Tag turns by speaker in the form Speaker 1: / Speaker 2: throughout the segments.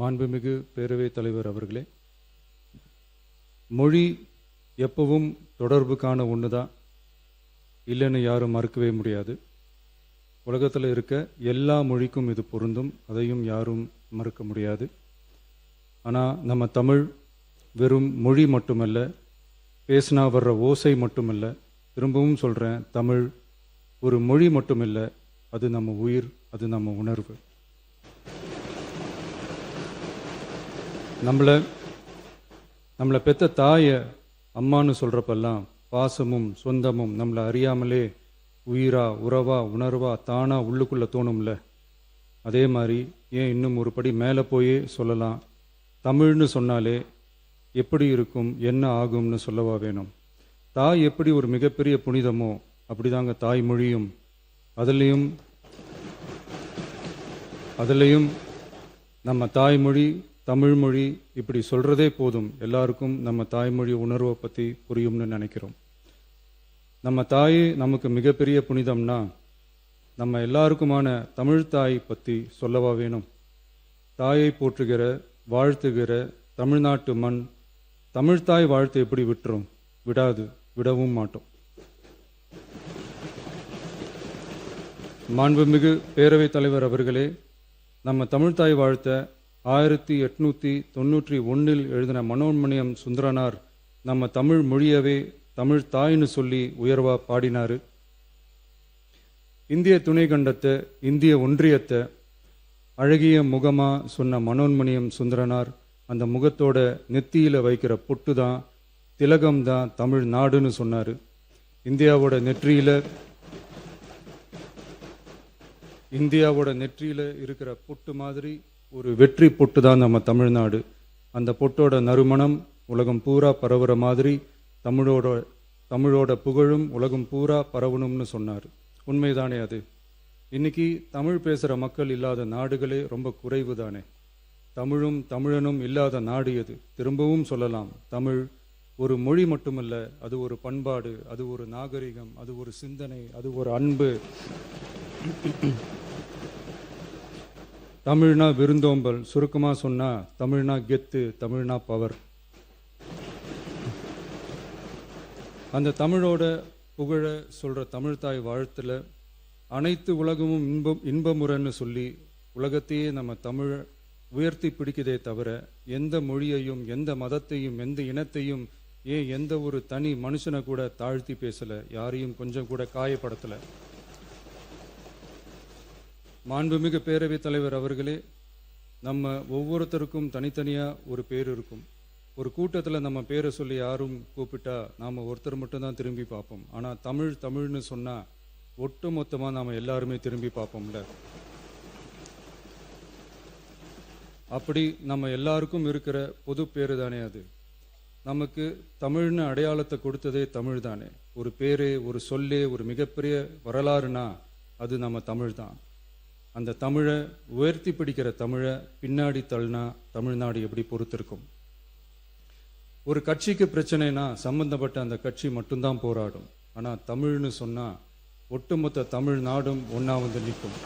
Speaker 1: மாண்புமிகு பேரவைத் தலைவர் அவர்களே, மொழி எப்பவும் தொடர்புக்கான ஒன்று தான், இல்லைன்னு யாரும் மறுக்கவே முடியாது. உலகத்தில் இருக்க எல்லா மொழிக்கும் இது பொருந்தும், அதையும் யாரும் மறுக்க முடியாது. ஆனால் நம்ம தமிழ் வெறும் மொழி மட்டுமல்ல, பேசினா வர்ற ஓசை மட்டுமல்ல, திரும்பவும் சொல்கிறேன், தமிழ் ஒரு மொழி மட்டுமில்லை, அது நம்ம உயிர், அது நம்ம உணர்வு. நம்மளை பெற்ற தாயை அம்மானு சொல்கிறப்பெல்லாம் பாசமும் சொந்தமும் நம்மளை அறியாமலே உயிரா உறவா உணர்வா தானா உள்ளுக்குள்ளே தோணும்ல. அதே மாதிரி ஏன் இன்னும் ஒரு படி மேலே போயே சொல்லலாம், தமிழ்னு சொன்னாலே எப்படி இருக்கும், என்ன ஆகும்னு சொல்லவா வேணும். தாய் எப்படி ஒரு மிகப்பெரிய புனிதமோ அப்படிதாங்க தாய்மொழியும். அதுலேயும் நம்ம தாய்மொழி தமிழ்மொழி இப்படி சொல்கிறதே போதும், எல்லாருக்கும் நம்ம தாய்மொழி உணர்வை பற்றி புரியும்னு நினைக்கிறோம். நம்ம தாய் நமக்கு மிகப்பெரிய புனிதம்னா நம்ம எல்லாருக்குமான தமிழ் தாய் பற்றி சொல்லவா வேணும். தாயை போற்றுகிற வாழ்த்துகிற தமிழ்நாட்டு மண் தமிழ்தாய் வாழ்த்து எப்படி விட்டுரும்? விடவும் மாட்டோம். மாண்புமிகு பேரவைத் தலைவர் அவர்களே, நம்ம தமிழ்தாய் வாழ்த்த 1891 எழுதின மனோன்மணியம் சுந்தரனார் நம்ம தமிழ் மொழியவே தமிழ் தாய்னு சொல்லி உயர்வா பாடினார். இந்திய துணைக்கண்டத்தை இந்திய ஒன்றியத்தை அழகிய முகமா சொன்ன மனோன்மணியம் சுந்தரனார் அந்த முகத்தோட நெத்தியில் வைக்கிற பொட்டு தான் திலகம் தான் தமிழ் நாடுன்னு சொன்னார். இந்தியாவோட நெற்றியில் இருக்கிற பொட்டு மாதிரி ஒரு வெற்றி பொட்டு தான் நம்ம தமிழ்நாடு. அந்த பொட்டோட நறுமணம் உலகம் பூரா பரவுற மாதிரி தமிழோட புகழும் உலகம் பூரா பரவணும்னு சொன்னார். உண்மைதானே அது? இன்னைக்கு தமிழ் பேசுகிற மக்கள் இல்லாத நாடுகளே ரொம்ப குறைவு தானே. தமிழும் தமிழனும் இல்லாத நாடு எது? திரும்பவும் சொல்லலாம், தமிழ் ஒரு மொழி மட்டுமல்ல, அது ஒரு பண்பாடு, அது ஒரு நாகரிகம், அது ஒரு சிந்தனை, அது ஒரு அன்பு. தமிழ்னா விருந்தோம்பல், சுருக்கமாக சொன்னா தமிழ்னா கெத்து, தமிழ்னா பவர். அந்த தமிழோட புகழ சொல்கிற தமிழ்தாய் வாழ்த்துல அனைத்து உலகமும் இன்பமுறன்னு சொல்லி உலகத்தையே நம்ம தமிழ் உயர்த்தி பிடிக்குதே தவிர எந்த மொழியையும் எந்த மதத்தையும் எந்த இனத்தையும் ஏன் எந்த ஒரு தனி மனுஷனை கூட தாழ்த்தி பேசலை, யாரையும் கொஞ்சம் கூட காயப்படுத்தலை. மாண்புமிகு பேரவைத் தலைவர் அவர்களே, நம்ம ஒவ்வொருத்தருக்கும் தனித்தனியாக ஒரு பேர் இருக்கும். ஒரு கூட்டத்தில் நம்ம பேரை சொல்லி யாரும் கூப்பிட்டா நாம் ஒருத்தர் மட்டும்தான் திரும்பி பார்ப்போம். ஆனால் தமிழ்னு சொன்னால் ஒட்டு மொத்தமாக நாம் எல்லாருமே திரும்பி பார்ப்போம்ல. அப்படி நம்ம எல்லாருக்கும் இருக்கிற பொது பேரு தானே அது. நமக்கு தமிழ்னு அடையாளத்தை கொடுத்ததே தமிழ் தானே. ஒரு பேரே, ஒரு சொல்லே, ஒரு மிகப்பெரிய வரலாறுனா அது நம்ம தமிழ் தான். அந்த தமிழை உயர்த்தி பிடிக்கிற தமிழை பின்னாடி தள்ளினா தமிழ்நாடு எப்படி பொறுத்திருக்கும்? ஒரு கட்சிக்கு பிரச்சனைனா சம்பந்தப்பட்ட அந்த கட்சி மட்டும்தான் போராடும். ஆனால் தமிழ்னு சொன்னால் ஒட்டுமொத்த தமிழ்நாடும் ஒன்றா வந்து நிற்கும்.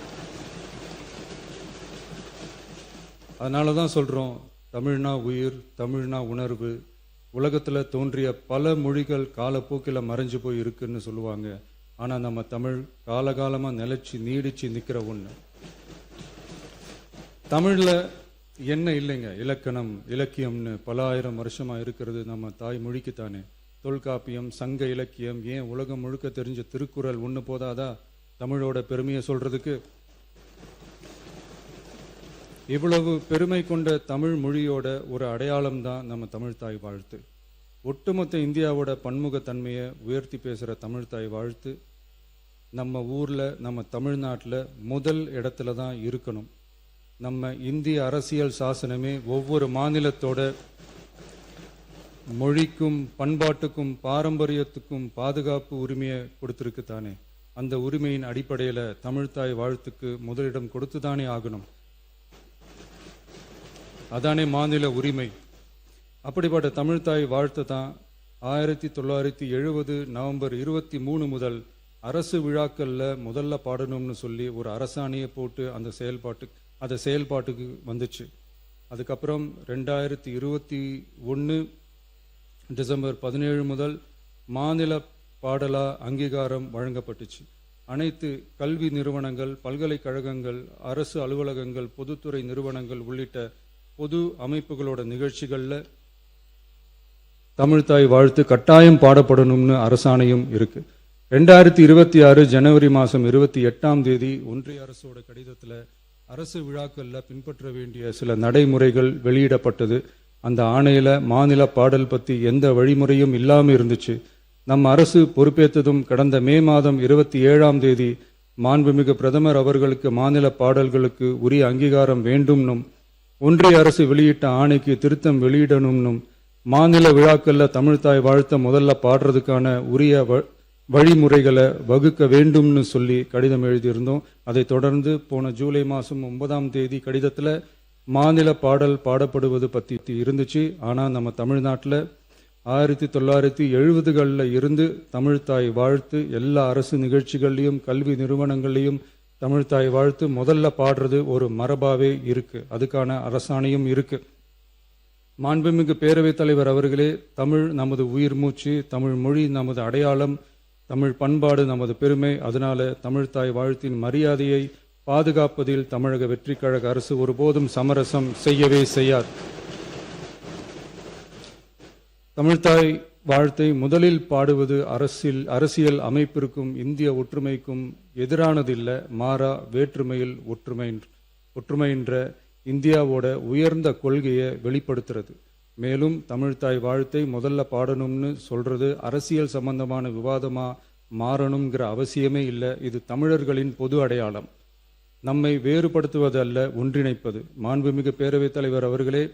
Speaker 1: அதனால தான் சொல்கிறோம், தமிழ்னா உயிர், தமிழ்னா உணர்வு. உலகத்தில் தோன்றிய பல மொழிகள் காலப்போக்கில் மறைஞ்சு போய் இருக்குன்னு சொல்லுவாங்க. ஆனால் நம்ம தமிழ் காலகாலமாக நிலைச்சி நீடிச்சு நிற்கிற ஒன்று. தமிழில் என்ன இல்லைங்க, இலக்கணம் இலக்கியம்னு பல ஆயிரம் வருஷமாக இருக்கிறது நம்ம தாய்மொழிக்குத்தானே. தொல்காப்பியம், சங்க இலக்கியம், ஏன் உலகம் முழுக்க தெரிஞ்ச திருக்குறள் ஒன்று போதாதா தமிழோட பெருமையை சொல்கிறதுக்கு? இவ்வளவு பெருமை கொண்ட தமிழ் மொழியோட ஒரு அடையாளம் தான் நம்ம தமிழ்தாய் வாழ்த்து. ஒட்டுமொத்த இந்தியாவோட பன்முகத்தன்மையை உயர்த்தி பேசுகிற தமிழ்தாய் வாழ்த்து நம்ம ஊரில், நம்ம தமிழ்நாட்டில் முதல் இடத்துல தான் இருக்கணும். நம்ம இந்திய அரசியல் சாசனமே ஒவ்வொரு மாநிலத்தோட மொழிக்கும் பண்பாட்டுக்கும் பாரம்பரியத்துக்கும் பாதுகாப்பு உரிமையை கொடுத்துருக்கு தானே. அந்த உரிமையின் அடிப்படையில் தமிழ்தாய் வாழ்த்துக்கு முதலிடம் கொடுத்து தானே ஆகணும். அதானே மாநில உரிமை. அப்படிப்பட்ட தமிழ்தாய் வாழ்த்து தான் 1970 நவம்பர் 23 முதல் அரசு விழாக்களில் முதல்ல பாடணும்னு சொல்லி ஒரு அரசாணையை போட்டு அந்த செயல்பாட்டுக்கு வந்துச்சு. அதுக்கப்புறம் 2021 டிசம்பர் 17 முதல் மாநில பாடலா அங்கீகாரம் வழங்கப்பட்டுச்சு. அனைத்து கல்வி நிறுவனங்கள், பல்கலைக்கழகங்கள், அரசு அலுவலகங்கள், பொதுத்துறை நிறுவனங்கள் உள்ளிட்ட பொது அமைப்புகளோட நிகழ்ச்சிகளில் தமிழ்தாய் வாழ்த்து கட்டாயம் பாடப்படணும்னு அரசாணையும் இருக்கு. 2026 ஜனவரி மாதம் 28 ஒன்றிய அரசோட கடிதத்தில் அரசு விழாக்களில் பின்பற்ற வேண்டிய சில நடைமுறைகள் வெளியிடப்பட்டது. அந்த ஆணையில் மாநில பாடல் பற்றி எந்த வழிமுறையும் இல்லாமல் இருந்துச்சு. நம் அரசு பொறுப்பேற்றதும் கடந்த மே மாதம் 27 மாண்புமிகு பிரதமர் அவர்களுக்கு மாநில பாடல்களுக்கு உரிய அங்கீகாரம் வேண்டும்னும், ஒன்றிய அரசு வெளியிட்ட ஆணைக்கு திருத்தம் வெளியிடணும்னும், மாநில விழாக்களில் தமிழ்தாய் வாழ்த்த முதல்ல பாடுறதுக்கான உரிய வழிமுறைகளை வகுக்க வேண்டும்னு சொல்லி கடிதம் எழுதியிருந்தோம். அதை தொடர்ந்து போன ஜூலை மாதம் 9 கடிதத்தில் மாநில பாடல் பாடப்படுவது பற்றி இருந்துச்சு. ஆனால் நம்ம தமிழ்நாட்டில் 1970களில் இருந்து தமிழ்தாய் வாழ்த்து எல்லா அரசு நிகழ்ச்சிகள்லையும் கல்வி நிறுவனங்கள்லையும் தமிழ்தாய் வாழ்த்து முதல்ல பாடுறது ஒரு மரபாவே இருக்கு. அதுக்கான அரசாணையும் இருக்கு. மாண்புமிகு பேரவைத் தலைவர் அவர்களே, தமிழ் நமது உயிர் மூச்சு, தமிழ் மொழி நமது அடையாளம், தமிழ் பண்பாடு நமது பெருமை. அதனால தமிழ்தாய் வாழ்த்தின் மரியாதையை பாதுகாப்பதில் தமிழக வெற்றி கழக அரசு ஒருபோதும் சமரசம் செய்யவே செய்யாது. தமிழ்தாய் வாழ்த்தை முதலில் பாடுவது அரசியல் அமைப்பிற்கும் இந்திய ஒற்றுமைக்கும் எதிரானதில்லை. மாறா வேற்றுமையில் ஒற்றுமைன்ற இந்தியாவோட உயர்ந்த கொள்கையை வெளிப்படுத்துறது. மேலும் தமிழ்தாய் வாழ்த்தை முதல்ல பாடணும்னு சொல்றது அரசியல் சம்பந்தமான விவாதமா மாறணுங்கிற அவசியமே இல்லை. இது தமிழர்களின் பொது அடையாளம். நம்மை வேறுபடுத்துவது அல்ல, ஒன்றிணைப்பது. மாண்புமிகு பேரவைத் தலைவர் அவர்களே,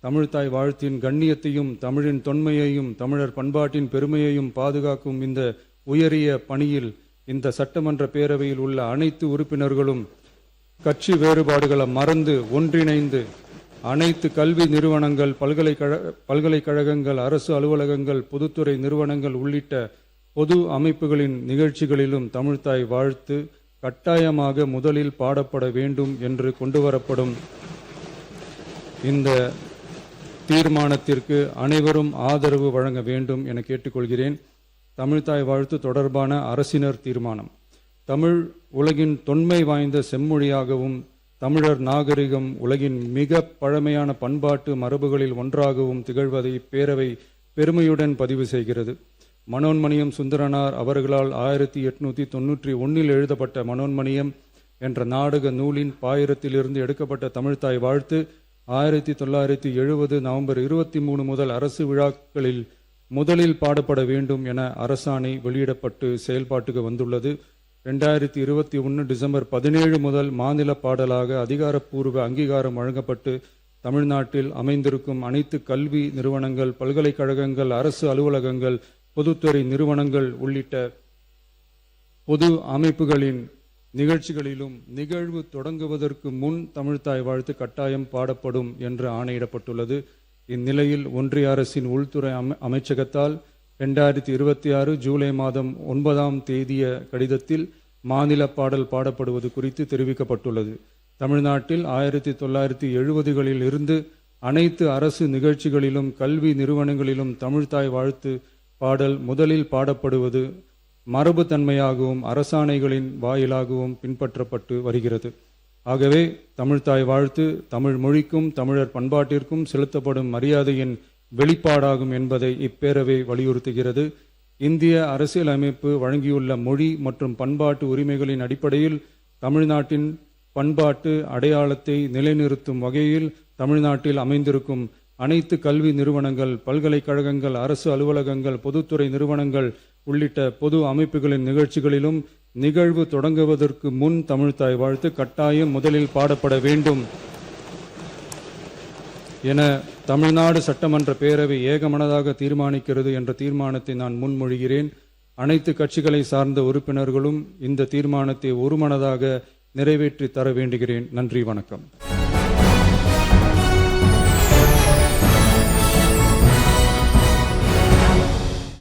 Speaker 1: தமிழ்தாய் வாழ்த்தின் கண்ணியத்தையும் தமிழின் தொன்மையையும் தமிழர் பண்பாட்டின் பெருமையையும் பாதுகாக்கும் இந்த உயரிய பணியில் இந்த சட்டமன்ற பேரவையில் உள்ள அனைத்து உறுப்பினர்களும் கட்சி வேறுபாடுகளை மறந்து ஒன்றிணைந்து அனைத்து கல்வி நிறுவனங்கள், பல்கலைக்கழகங்கள், அரசு அலுவலகங்கள், பொதுத்துறை நிறுவனங்கள் உள்ளிட்ட பொது அமைப்புகளின் நிகழ்ச்சிகளிலும் தமிழ்தாய் வாழ்த்து கட்டாயமாக முதலில் பாடப்பட வேண்டும் என்று கொண்டுவரப்படும் இந்த தீர்மானத்திற்கு அனைவரும் ஆதரவு வழங்க வேண்டும் என கேட்டுக்கொள்கிறேன். தமிழ்தாய் வாழ்த்து தொடர்பான அரசினர் தீர்மானம். தமிழ் உலகின் தொன்மை வாய்ந்த செம்மொழியாகவும் தமிழர் நாகரிகம் உலகின் மிக பழமையான பண்பாட்டு மரபுகளில் ஒன்றாகவும் திகழ்வதை பேரவை பெருமையுடன் பதிவு செய்கிறது. மனோன்மணியம் சுந்தரனார் அவர்களால் 1891 எழுதப்பட்ட மனோன்மணியம் என்ற நாடக நூலின் பாயிரத்திலிருந்து எடுக்கப்பட்ட தமிழ்தாய் வாழ்த்து 1970 நவம்பர் 23 முதல் அரசு விழாக்களில் முதலில் பாடப்பட வேண்டும் என அரசாணை வெளியிடப்பட்டு செயல்பாட்டுக்கு வந்துள்ளது. 2021 டிசம்பர் 17 முதல் மாநில பாடலாக அதிகாரப்பூர்வ அங்கீகாரம் வழங்கப்பட்டு தமிழ்நாட்டில் அமைந்திருக்கும் அனைத்து கல்வி நிறுவனங்கள், பல்கலைக்கழகங்கள், அரசு அலுவலகங்கள், பொதுத்துறை நிறுவனங்கள் உள்ளிட்ட பொது அமைப்புகளின் நிகழ்ச்சிகளிலும் நிகழ்வு தொடங்குவதற்கு முன் தமிழ்தாய் வாழ்த்து கட்டாயம் பாடப்படும் என்று ஆணையிடப்பட்டுள்ளது. இந்நிலையில் ஒன்றிய அரசின் உள்துறை அமைச்சகத்தால் 2026 ஜூலை மாதம் 9 கடிதத்தில் மாநில பாடல் பாடப்படுவது குறித்து தெரிவிக்கப்பட்டுள்ளது. தமிழ்நாட்டில் 1970களில் இருந்து அனைத்து அரசு நிகழ்ச்சிகளிலும் கல்வி நிறுவனங்களிலும் தமிழ்தாய் வாழ்த்து பாடல் முதலில் பாடப்படுவது மரபுத்தன்மையாகவும் அரசாணைகளின் வாயிலாகவும் பின்பற்றப்பட்டு வருகிறது. ஆகவே தமிழ்தாய் வாழ்த்து தமிழ் மொழிக்கும் தமிழர் பண்பாட்டிற்கும் செலுத்தப்படும் மரியாதையின் வெளிப்பாடாகும் என்பதை இப்பேரவை வலியுறுத்துகிறது. இந்திய அரசியலமைப்பு வழங்கியுள்ள மொழி மற்றும் பண்பாட்டு உரிமைகளின் அடிப்படையில் தமிழ்நாட்டின் பண்பாட்டு அடையாளத்தை நிலைநிறுத்தும் வகையில் தமிழ்நாட்டில் அமைந்திருக்கும் அனைத்து கல்வி நிறுவனங்கள், பல்கலைக்கழகங்கள், அரசு அலுவலகங்கள், பொதுத்துறை நிறுவனங்கள் உள்ளிட்ட பொது அமைப்புகளின் நிகழ்ச்சிகளிலும் நிகழ்வு தொடங்குவதற்கு முன் தமிழ்தாய் வாழ்த்து கட்டாயம் முதலில் பாடப்பட வேண்டும் என தமிழ்நாடு சட்டமன்ற பேரவை ஏகமனதாக தீர்மானிக்கிறது என்ற தீர்மானத்தை நான் முன்மொழிகிறேன். அனைத்து கட்சிகளை சார்ந்த உறுப்பினர்களும் இந்த தீர்மானத்தை ஒருமனதாக நிறைவேற்றி தர வேண்டுகிறேன். நன்றி, வணக்கம்.